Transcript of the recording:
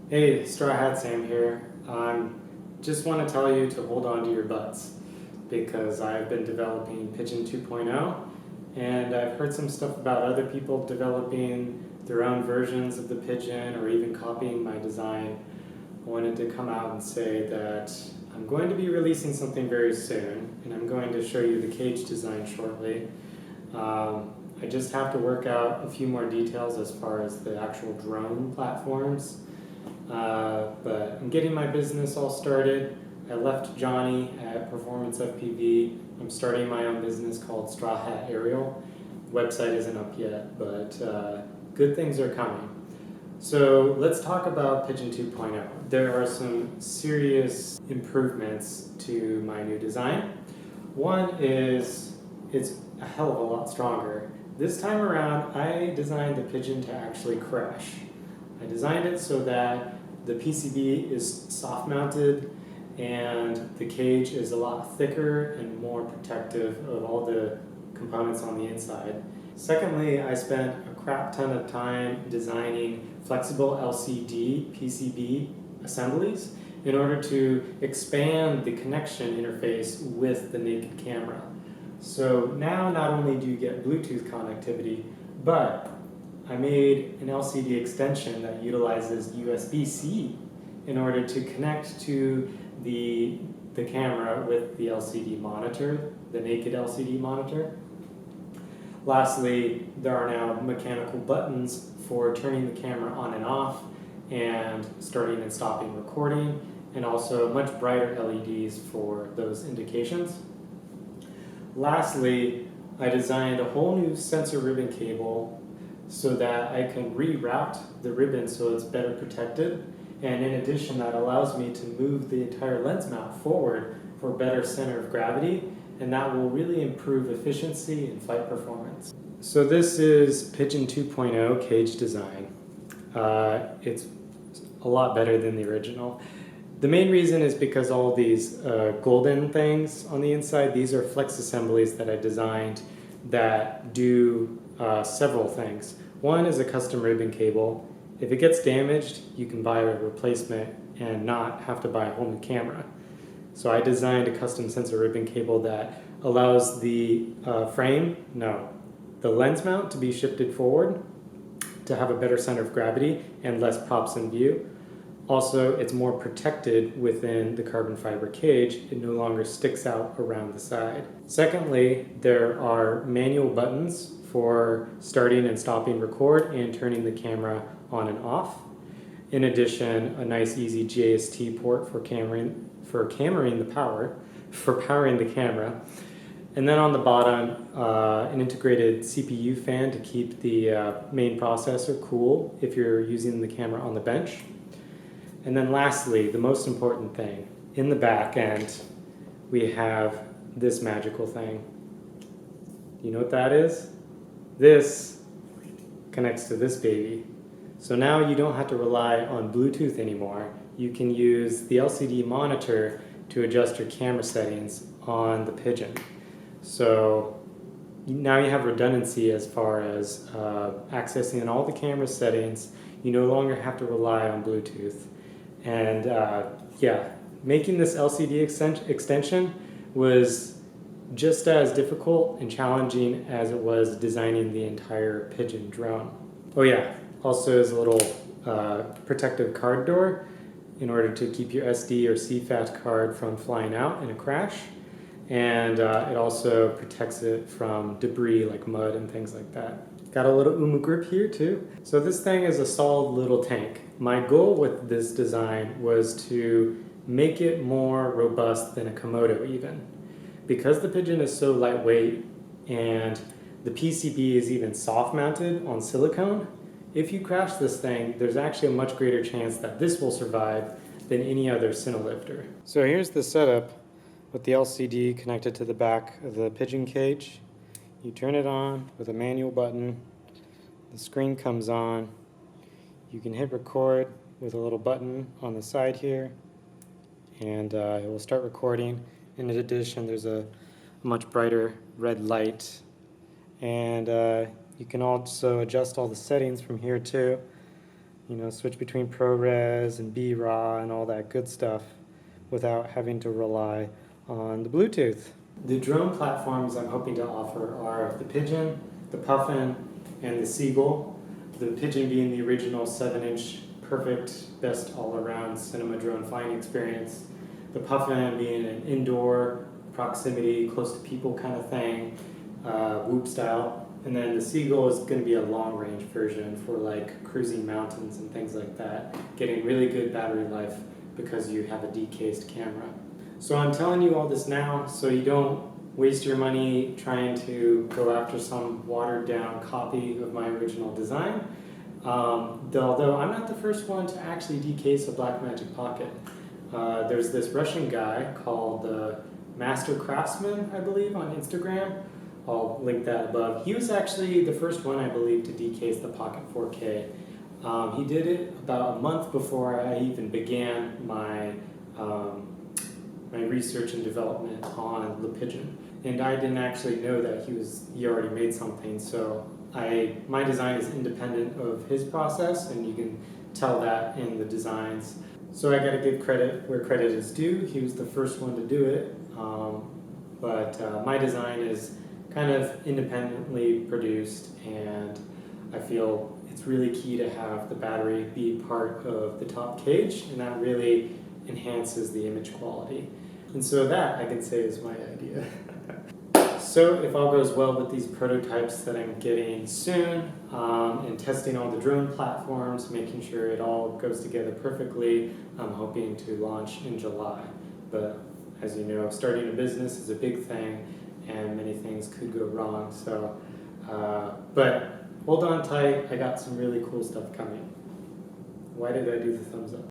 Hey, Straw Hat Sam here. Just want to tell you to hold on to your butts because I've been developing Pigeon 2.0 and I've heard some stuff about other people developing their own versions of the Pigeon or even copying my design. I wanted to come out and say that I'm going to be releasing something very soon and I'm going to show you the cage design shortly. I just have to work out a few more details as far as the actual drone platforms. But I'm getting my business all started. I left Johnny at Performance FPV. I'm starting my own business called Straw Hat Aerial. Website isn't up yet, but good things are coming. So let's talk about Pigeon 2.0. There are some serious improvements to my new design. One is it's a hell of a lot stronger. This time around, I designed the Pigeon to actually crash. I designed it so that the PCB is soft mounted and the cage is a lot thicker and more protective of all the components on the inside. Secondly, I spent a crap ton of time designing flexible LCD PCB assemblies in order to expand the connection interface with the naked camera. So now not only do you get Bluetooth connectivity, but I made an LCD extension that utilizes USB-C in order to connect to the camera with the LCD monitor, the naked LCD monitor. Lastly, there are now mechanical buttons for turning the camera on and off and starting and stopping recording, and also much brighter LEDs for those indications. Lastly, I designed a whole new sensor ribbon cable so that I can reroute the ribbon so it's better protected. And in addition, that allows me to move the entire lens mount forward for better center of gravity, and that will really improve efficiency and flight performance. So this is Pigeon 2.0 cage design. It's a lot better than the original. The main reason is because all these golden things on the inside, these are flex assemblies that I designed that do several things. One is a custom ribbon cable. If it gets damaged, you can buy a replacement and not have to buy a whole new camera. So I designed a custom sensor ribbon cable that allows the the lens mount to be shifted forward to have a better center of gravity and less props in view. Also, it's more protected within the carbon fiber cage. It no longer sticks out around the side. Secondly, there are manual buttons for starting and stopping record and turning the camera on and off. In addition, a nice easy JST port for powering the camera. And then on the bottom, an integrated CPU fan to keep the main processor cool if you're using the camera on the bench. And then lastly, the most important thing, in the back end, we have this magical thing. You know what that is? This connects to this baby. So now you don't have to rely on Bluetooth anymore. You can use the LCD monitor to adjust your camera settings on the Pigeon. So now you have redundancy as far as accessing all the camera settings. You no longer have to rely on Bluetooth. And making this LCD extension was just as difficult and challenging as it was designing the entire Pigeon drone. Oh yeah, also there's a little protective card door in order to keep your SD or CFAT card from flying out in a crash. And it also protects it from debris like mud and things like that. Got a little Umu grip here too. So this thing is a solid little tank. My goal with this design was to make it more robust than a Komodo even. Because the Pigeon is so lightweight and the PCB is even soft mounted on silicone, if you crash this thing, there's actually a much greater chance that this will survive than any other Cinelifter. So here's the setup with the LCD connected to the back of the Pigeon cage. You turn it on with a manual button, the screen comes on, you can hit record with a little button on the side here, and it will start recording. In addition, there's a much brighter red light, and you can also adjust all the settings from here too. switch between ProRes and BRAW and all that good stuff without having to rely on the Bluetooth. The drone platforms I'm hoping to offer are the Pigeon, the Puffin, and the Seagull. The Pigeon being the original 7-inch perfect, best all-around cinema drone flying experience. The Puffin being an indoor, proximity, close to people kind of thing, whoop style. And then the Seagull is going to be a long-range version for like cruising mountains and things like that, getting really good battery life because you have a decased camera. So I'm telling you all this now so you don't waste your money trying to go after some watered-down copy of my original design. Although I'm not the first one to actually decase a Blackmagic Pocket. There's this Russian guy called Master Craftsman, I believe, on Instagram. I'll link that above. He was actually the first one, I believe, to decase the Pocket 4K. He did it about a month before I even began my research and development on the Pigeon. And I didn't actually know that he already made something, so my design is independent of his process, and you can tell that in the designs. So I gotta give credit where credit is due. He was the first one to do it, but my design is kind of independently produced, and I feel it's really key to have the battery be part of the top cage, and that really enhances the image quality. And so that I can say is my idea. So if all goes well with these prototypes that I'm getting soon, and testing all the drone platforms, making sure it all goes together perfectly, I'm hoping to launch in July. But as you know, starting a business is a big thing, and many things could go wrong. So, but hold on tight, I got some really cool stuff coming. Why did I do the thumbs up?